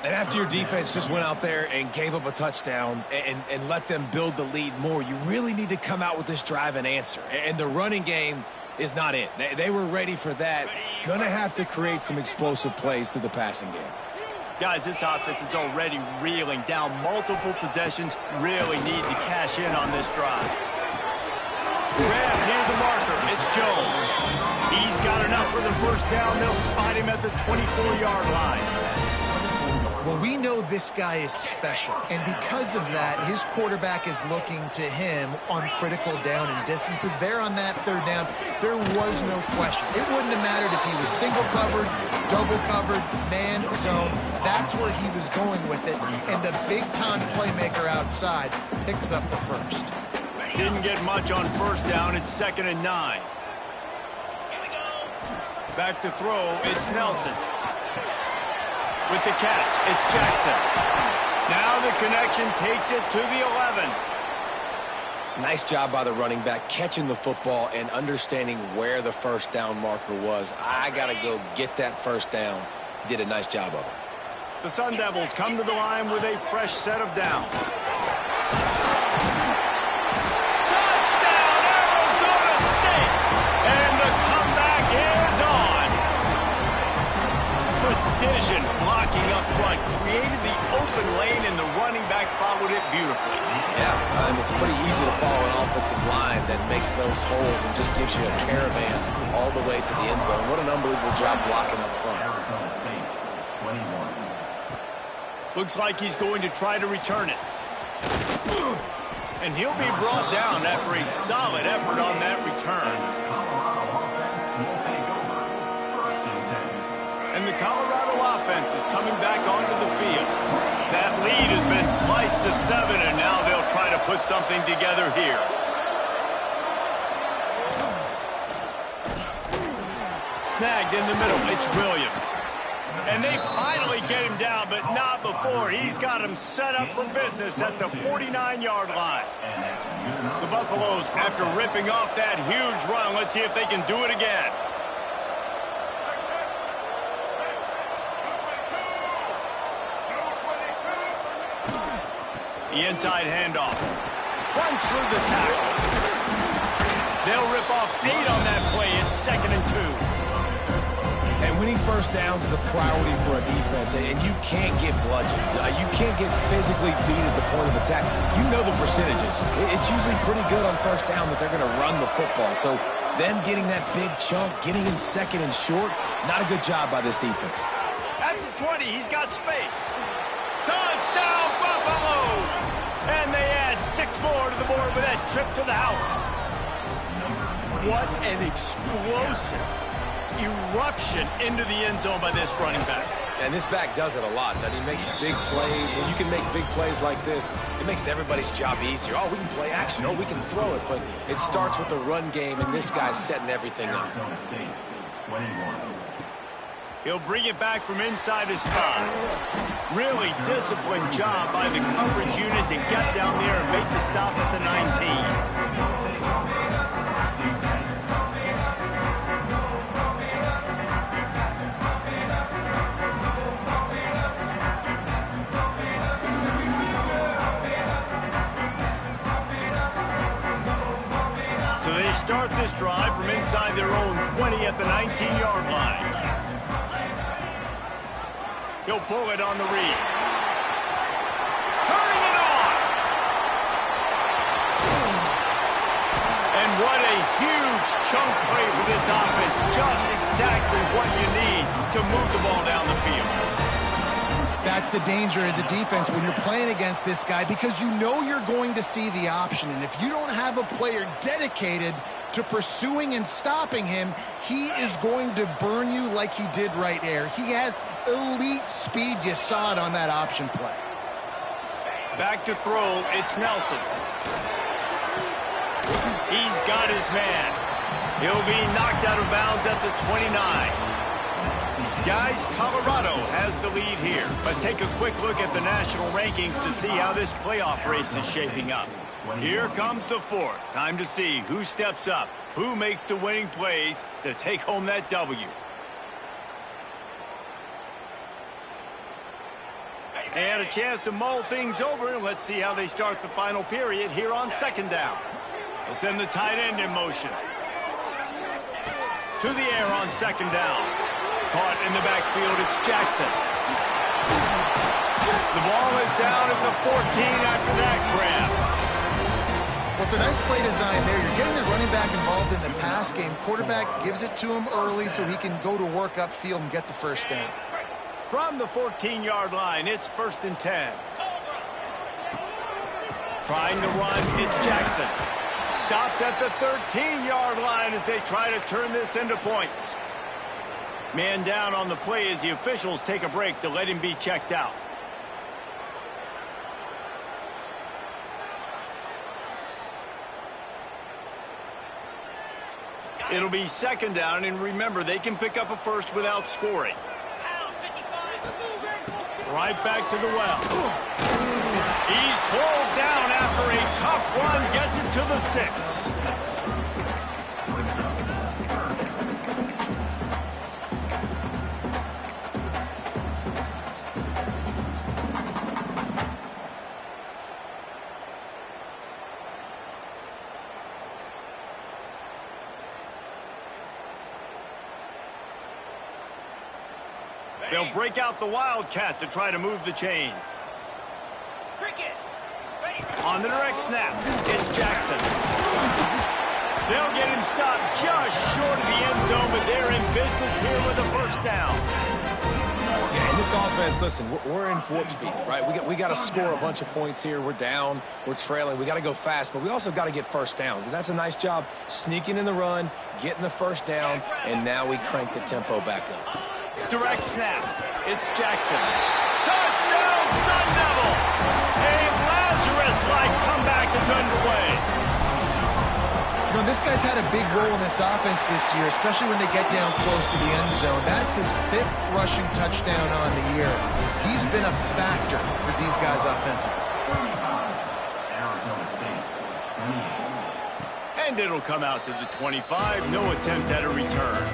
And after your defense just went out there and gave up a touchdown and let them build the lead more, you really need to come out with this drive and answer. And the running game is not it. They were ready for that. Gonna have to create some explosive plays through the passing game. Guys, this offense is already reeling down multiple possessions. Really need to cash in on this drive. Grab near the marker. It's Jones. He's got enough for the first down. They'll spot him at the 24-yard line. Well, we know this guy is special, and because of that, his quarterback is looking to him on critical down and distances. There on that 3rd down, there was no question. It wouldn't have mattered if he was single covered, double covered, man, zone. That's where he was going with it, and the big-time playmaker outside picks up the first. Didn't get much on 1st down. It's 2nd and 9. Back to throw. It's Nelson. With the catch, it's Jackson. Now the connection takes it to the 11. Nice job by the running back, catching the football and understanding where the first down marker was. I got to go get that first down. He did a nice job of it. The Sun Devils come to the line with a fresh set of downs. Touchdown, Arizona State! And the comeback is on. Precision blocking up front created the open lane, and the running back followed it beautifully. Yeah, it's pretty easy to follow an offensive line that makes those holes and just gives you a caravan all the way to the end zone. What an unbelievable job blocking up front. Arizona State, 21. Looks like he's going to try to return it. And he'll be brought down after a solid effort on that return. And the Colorado offense is coming back onto the field. That lead has been sliced to 7, and now they'll try to put something together here. Snagged in the middle. It's Williams. And they finally get him down, but not before. He's got him set up for business at the 49-yard line. The Buffaloes, after ripping off that huge run, let's see if they can do it again. The inside handoff. Runs through the tackle. They'll rip off 8 on that play. It's 2nd and 2. And winning first downs is a priority for a defense, and you can't get bludgeoned. You can't get physically beat at the point of attack. You know the percentages. It's usually pretty good on first down that they're going to run the football. So them getting that big chunk, getting in 2nd and short, not a good job by this defense. At the 20, he's got space. Touchdown, Buffaloes! And they add 6 more to the board with that trip to the house. What an explosive eruption into the end zone by this running back. And this back does it a lot. That he makes big plays. When you can make big plays like this, it makes everybody's job easier. Oh, we can play action. Oh, we can throw it. But it starts with the run game, and this guy's setting everything up. He'll bring it back from inside his spot. Really disciplined job by the coverage unit to get down there and make the stop at the 19. Start this drive from inside their own 20 at the 19-yard line. He'll pull it on the read. Turning it on! And what a huge chunk play for this offense. Just exactly what you need to move the ball down the field. That's the danger as a defense when you're playing against this guy, because you know you're going to see the option. And if you don't have a player dedicated to pursuing and stopping him, he is going to burn you like he did right there. He has elite speed. You saw it on that option play. Back to throw, it's Nelson. He's got his man. He'll be knocked out of bounds at the 29. Guys, Colorado has the lead here. Let's take a quick look at the national rankings to see how this playoff race is shaping up. Here comes the 4th. Time to see who steps up, who makes the winning plays to take home that W. They had a chance to mull things over. Let's see how they start the final period here on 2nd down. They'll send the tight end in motion. To the air on 2nd down. Caught in the backfield, it's Jackson. The ball is down at the 14 after that grab. Well, it's a nice play design there. You're getting the running back involved in the pass game. Quarterback gives it to him early so he can go to work upfield and get the first down. From the 14-yard line, it's 1st and 10. Trying to run, it's Jackson. Stopped at the 13-yard line as they try to turn this into points. Man down on the play as the officials take a break to let him be checked out. It'll be 2nd down, and remember, they can pick up a first without scoring. Right back to the well. He's pulled down after a tough run, gets it to the 6. They'll break out the Wildcat to try to move the chains. On the direct snap, it's Jackson. They'll get him stopped just short of the end zone, but they're in business here with a first down. Yeah, in this offense, listen, we're in warp speed, right? We got to score a bunch of points here. We're down. We're trailing. We got to go fast, but we also got to get first downs. And that's a nice job sneaking in the run, getting the first down, and now we crank the tempo back up. Direct snap. It's Jackson. Touchdown, Sun Devils! A Lazarus-like comeback is underway. You know, this guy's had a big role in this offense this year, especially when they get down close to the end zone. That's his 5th rushing touchdown on the year. He's been a factor for these guys offensively. Arizona State, 28. And it'll come out to the 25. No attempt at a return.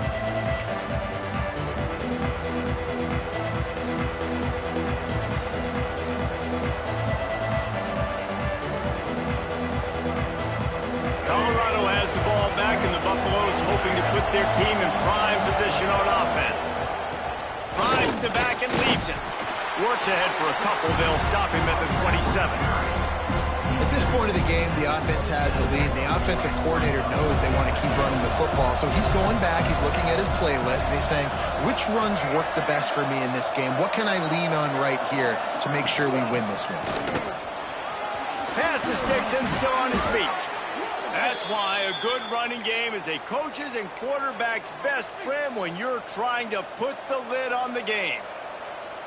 Colorado has the ball back, and the Buffaloes hoping to put their team in prime position on offense. Drives the back and leaves it. Works ahead for a couple. They'll stop him at the 27. At this point of the game, the offense has the lead. The offensive coordinator knows they want to keep running the football, so he's going back, he's looking at his playlist, and he's saying, which runs work the best for me in this game? What can I lean on right here to make sure we win this one? Pass the sticks and still on his feet. That's why a good running game is a coach's and quarterback's best friend when you're trying to put the lid on the game.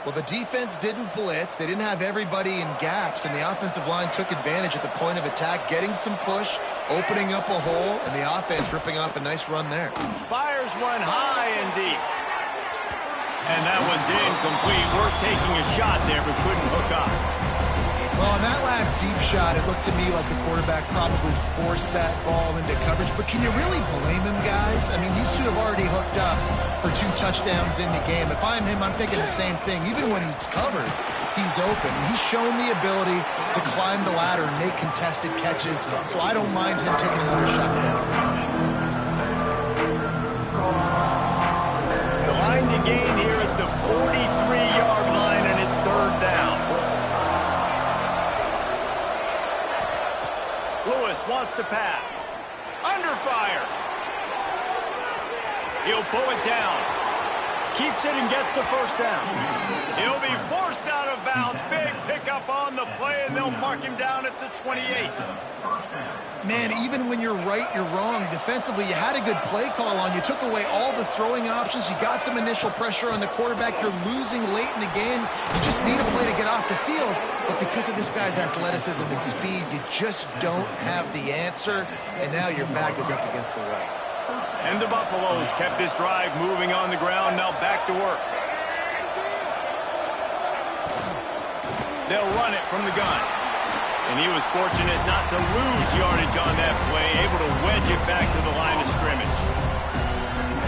Well, the defense didn't blitz. They didn't have everybody in gaps, and the offensive line took advantage at the point of attack, getting some push, opening up a hole, and the offense ripping off a nice run there. Fires one high and deep. And that one's incomplete. Worth taking a shot there, but couldn't hook up. Well, on that last deep shot, it looked to me like the quarterback probably forced that ball into coverage. But can you really blame him, guys? I mean, these two have already hooked up for 2 touchdowns in the game. If I'm him, I'm thinking the same thing. Even when he's covered, he's open. He's shown the ability to climb the ladder and make contested catches. So I don't mind him taking another shot there. The line to gain here is the 43-yard line, and it's 3rd down. Lewis wants to pass. Under fire. He'll pull it down. Keeps it and gets the 1st down. He'll be forced out of bounds. Big pickup on the play, and they'll mark him down at the 28. Man, even when you're right, you're wrong. Defensively, you had a good play call on. You took away all the throwing options. You got some initial pressure on the quarterback. You're losing late in the game. You just need a play to get off the field. But because of this guy's athleticism and speed, you just don't have the answer. And now your back is up against the wall. And the Buffaloes kept this drive moving on the ground. Now back to work. They'll run it from the gun. And he was fortunate not to lose yardage on that play, able to wedge it back to the line of scrimmage.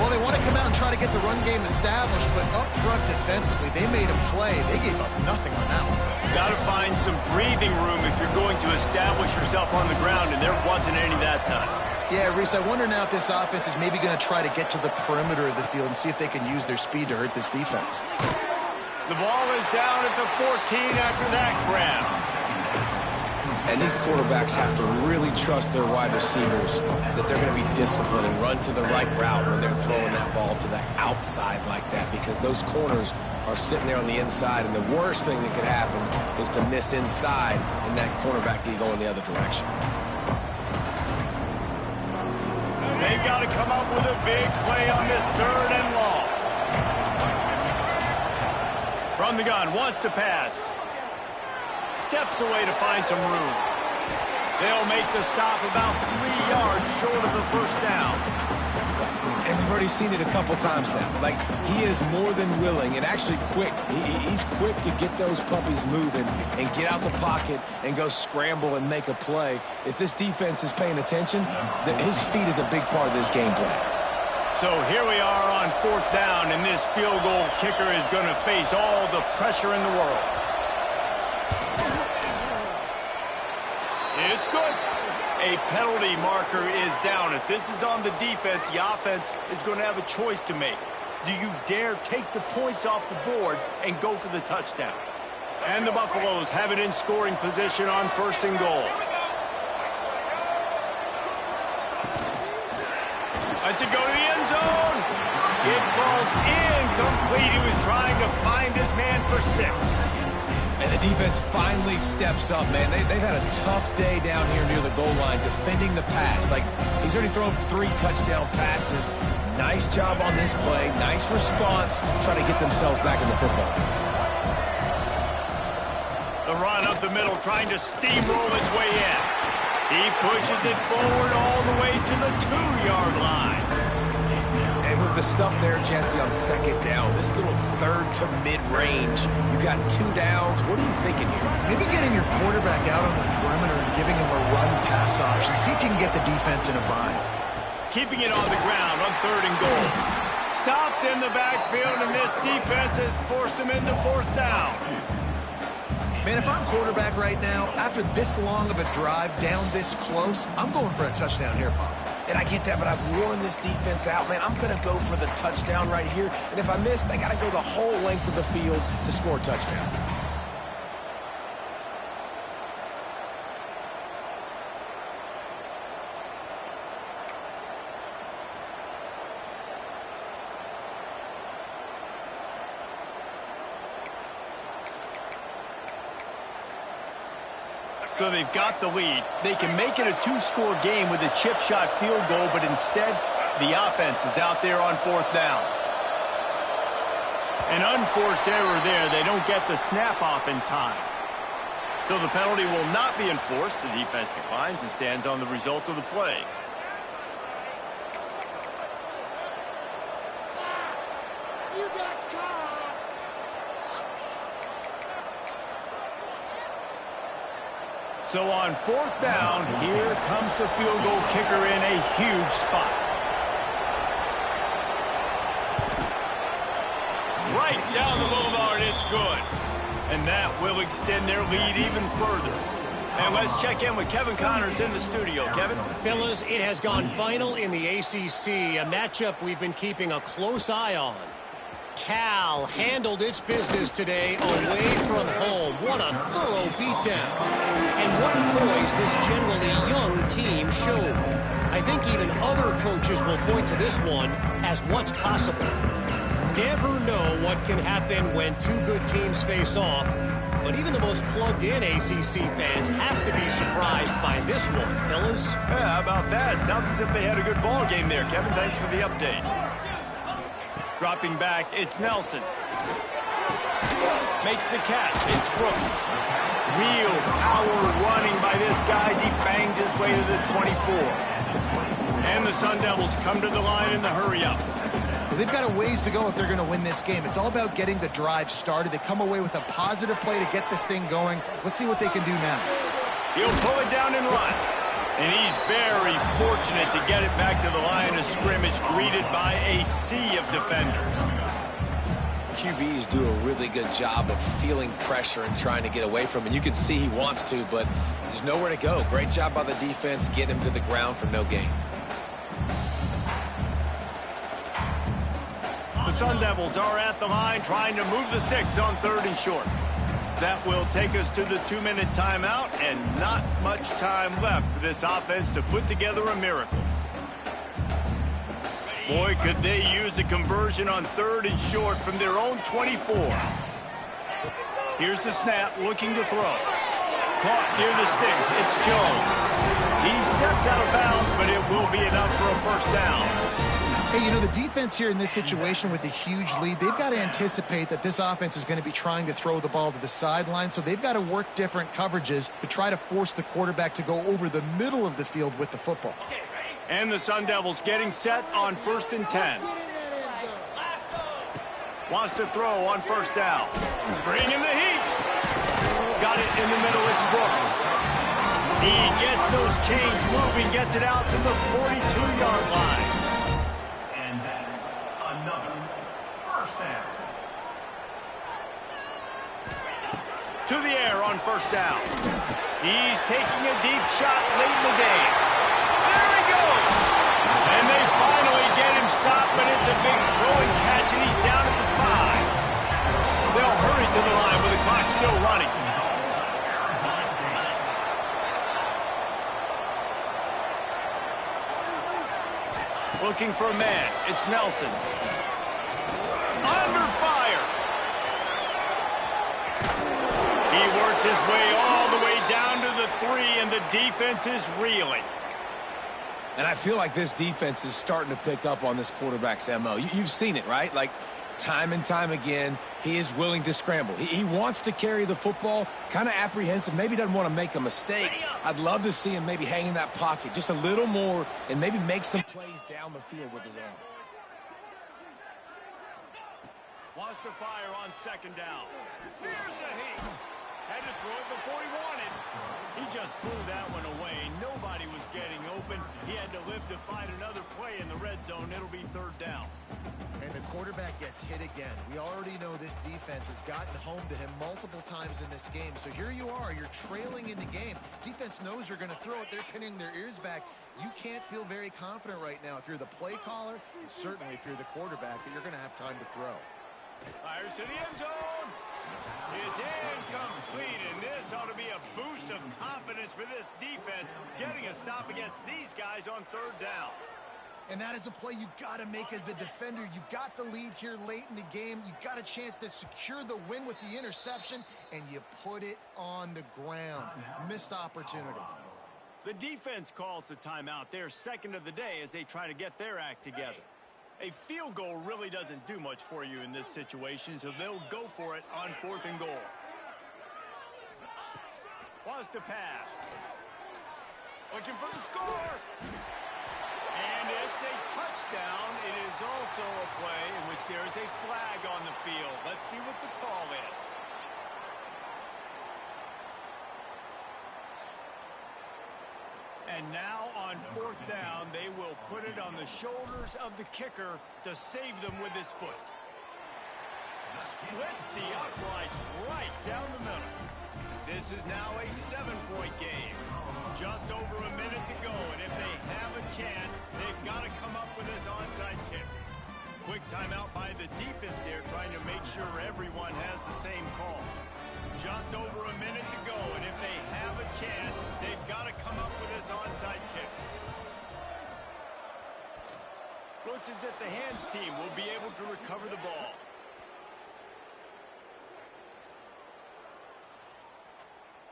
Well, they want to come out and try to get the run game established, but up front defensively, they made a play. They gave up nothing on that one. Got to find some breathing room if you're going to establish yourself on the ground, and there wasn't any that time. Yeah, Reese, I wonder now if this offense is maybe going to try to get to the perimeter of the field and see if they can use their speed to hurt this defense. The ball is down at the 14 after that grab. And these quarterbacks have to really trust their wide receivers that they're going to be disciplined and run to the right route when they're throwing that ball to the outside like that, because those corners are sitting there on the inside, and the worst thing that could happen is to miss inside and that cornerback be going the other direction. They've got to come up with a big play on this 3rd and long. From the gun, wants to pass. Steps away to find some room. They'll make the stop about 3 yards short of the 1st down. And we've already seen it a couple times now. Like, he is more than willing and actually quick. He's quick to get those puppies moving and get out the pocket and go scramble and make a play. If this defense is paying attention, his feet is a big part of this game plan. So here we are on 4th down, and this field goal kicker is going to face all the pressure in the world. It's good. A penalty marker is down. If this is on the defense, the offense is going to have a choice to make. Do you dare take the points off the board and go for the touchdown? And the Buffaloes have it in scoring position on 1st and goal. Let's it go to the end zone. It falls incomplete. He was trying to find his man for 6. And the defense finally steps up, man. They've had a tough day down here near the goal line defending the pass. Like, he's already thrown 3 touchdown passes. Nice job on this play. Nice response. Trying to get themselves back in the football. The run up the middle, trying to steamroll his way in. He pushes it forward all the way to the 2-yard line. And with the stuff there, Jesse, on second down, this little third to mid-range, you got 2 downs. What are you thinking here? Maybe getting your quarterback out on the perimeter and giving him a run-pass option. See if you can get the defense in a bind. Keeping it on the ground on 3rd and goal. Stopped in the backfield, and this defense has forced him into 4th down. Man, if I'm quarterback right now, after this long of a drive down this close, I'm going for a touchdown here, Pop. And I get that, but I've worn this defense out, man. I'm going to go for the touchdown right here. And if I miss, they got to go the whole length of the field to score a touchdown. So they've got the lead. They can make it a 2-score game with a chip shot field goal, but instead, the offense is out there on 4th down. An unforced error there. They don't get the snap off in time. So the penalty will not be enforced. The defense declines and stands on the result of the play. So on 4th down, here comes the field goal kicker in a huge spot. Right down the boulevard, it's good. And that will extend their lead even further. And let's check in with Kevin Connors in the studio. Kevin? Fellas, it has gone final in the ACC, a matchup we've been keeping a close eye on. Cal handled its business today away from home. What a thorough beatdown. And what poise this generally young team showed. I think even other coaches will point to this one as what's possible. Never know what can happen when 2 good teams face off, but even the most plugged-in ACC fans have to be surprised by this one, fellas. Yeah, how about that? Sounds as if they had a good ball game there, Kevin. Thanks for the update. Dropping back, it's Nelson. Makes the catch. It's Brooks. Real power running by this guy as he bangs his way to the 24. And the Sun Devils come to the line in the hurry-up. Well, they've got a ways to go if they're going to win this game. It's all about getting the drive started. They come away with a positive play to get this thing going. Let's see what they can do now. He'll pull it down and run. And he's very fortunate to get it back to the line of scrimmage, greeted by a sea of defenders. QBs do a really good job of feeling pressure and trying to get away from it. You can see he wants to, but there's nowhere to go. Great job by the defense, getting him to the ground for no gain. The Sun Devils are at the line trying to move the sticks on 3rd and short. That will take us to the 2-minute timeout, and not much time left for this offense to put together a miracle. Boy, could they use a conversion on 3rd and short from their own 24. Here's the snap, looking to throw. Caught near the sticks, it's Jones. He steps out of bounds, but it will be enough for a 1st down. Hey, you know, the defense here in this situation with a huge lead, they've got to anticipate that this offense is going to be trying to throw the ball to the sideline, so they've got to work different coverages to try to force the quarterback to go over the middle of the field with the football. And the Sun Devils getting set on 1st and 10. Wants to throw on 1st down. Bringing the heat. Got it in the middle, it's Brooks. He gets those chains moving, gets it out to the 42-yard line. To the air on 1st down. He's taking a deep shot late in the game. There he goes! And they finally get him stopped, but it's a big throw and catch, and he's down at the 5. They'll hurry to the line with the clock still running. Looking for a man. It's Nelson. Under fire. He works his way all the way down to the 3, and the defense is reeling. And I feel like this defense is starting to pick up on this quarterback's MO. You've seen it, right? Like, Time and time again, he is willing to scramble. He wants to carry the football, kind of apprehensive, maybe doesn't want to make a mistake. I'd love to see him maybe hang in that pocket just a little more and maybe make some plays down the field with his arm. Wants to fire on second down. Here's a heat. Had to throw it before he wanted. He just threw that one away. Nobody was getting open. He had to live to find another play in the red zone. It'll be third down. And the quarterback gets hit again. We already know this defense has gotten home to him multiple times in this game. So here you are. You're trailing in the game. Defense knows you're going to throw it. They're pinning their ears back. You can't feel very confident right now if you're the play caller, and certainly if you're the quarterback, that you're going to have time to throw. Fires to the end zone. It's incomplete, and this ought to be a boost of confidence for this defense, getting a stop against these guys on third down. And that is a play you got to make as the defender. You've got the lead here late in the game. You've got a chance to secure the win with the interception, and you put it on the ground. Missed opportunity. The defense calls the timeout. They're second of the day as they try to get their act together. A field goal really doesn't do much for you in this situation, so they'll go for it on 4th and goal. Wants to pass. Looking for the score. And it's a touchdown. It is also a play in which there is a flag on the field. Let's see what the call is. And now on 4th down, they will put it on the shoulders of the kicker to save them with his foot. Splits the uprights right down the middle. This is now a 7-point game. Just over a minute to go, and if they have a chance, they've got to come up with this onside kick. Quick timeout by the defense there, trying to make sure everyone has the same call. Just over a minute to go, and if they have a chance, they've got to come up with this onside kick. Looks as if the hands team will be able to recover the ball.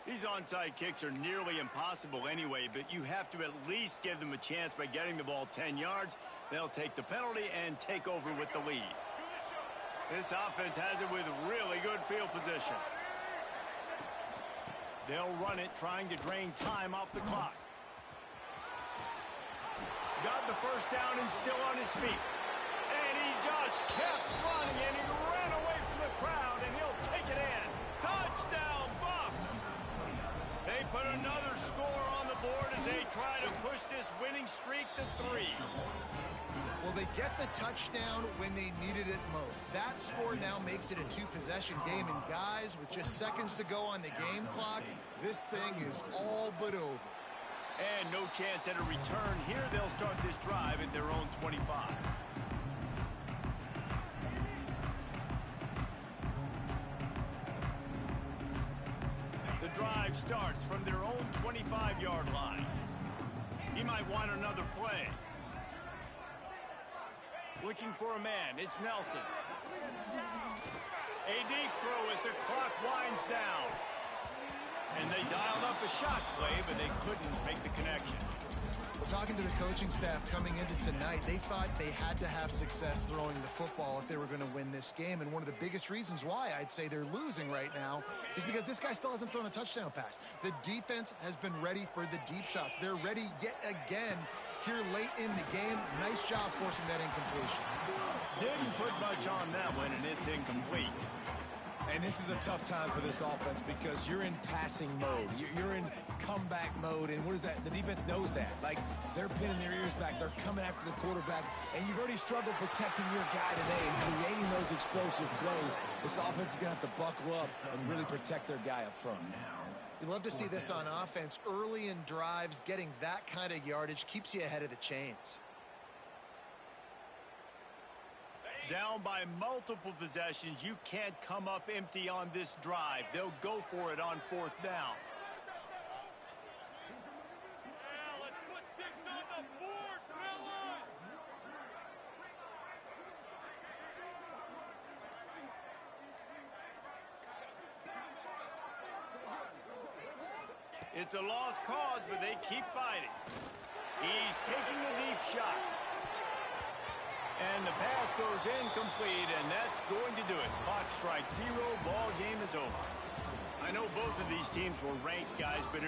These onside kicks are nearly impossible anyway, but you have to at least give them a chance by getting the ball 10 yards. They'll take the penalty and take over with the lead. This offense has it with really good field position. They'll run it, trying to drain time off the clock. Got the first down and still on his feet. And he just kept running, and he ran away from the crowd, and he'll take it in. Touchdown, Bucks! They put another score on the board as they try to push this winning streak to 3. Well, they get the touchdown when they needed it most. That score now makes it a 2-possession game. And guys, with just seconds to go on the game clock, this thing is all but over. And no chance at a return here. They'll start this drive at their own 25. The drive starts from their own 25-yard line. He might want another play. Looking for a man. It's Nelson. A deep throw as the clock winds down. And they dialed up a shot play, but they couldn't make the connection. Well, talking to the coaching staff coming into tonight, they thought they had to have success throwing the football if they were going to win this game. And one of the biggest reasons why I'd say they're losing right now is because this guy still hasn't thrown a touchdown pass. The defense has been ready for the deep shots. They're ready yet again here late in the game. Nice job forcing that incompletion. Didn't put much on that one, and it's incomplete. And this is a tough time for this offense because you're in passing mode. You're in comeback mode, and what is that? The defense knows that. Like, they're pinning their ears back. They're coming after the quarterback, and you've already struggled protecting your guy today and creating those explosive plays. This offense is going to have to buckle up and really protect their guy up front. You love to see this on offense. Early in drives, getting that kind of yardage keeps you ahead of the chains. Down by multiple possessions, you can't come up empty on this drive. They'll go for it on 4th down. Yeah, let's put 6 on the board, fellas! It's a lost cause, but they keep fighting. He's taking the deep shot. And the pass goes incomplete, and that's going to do it. Clock strikes 0. Ball game is over. I know both of these teams were ranked, guys, but it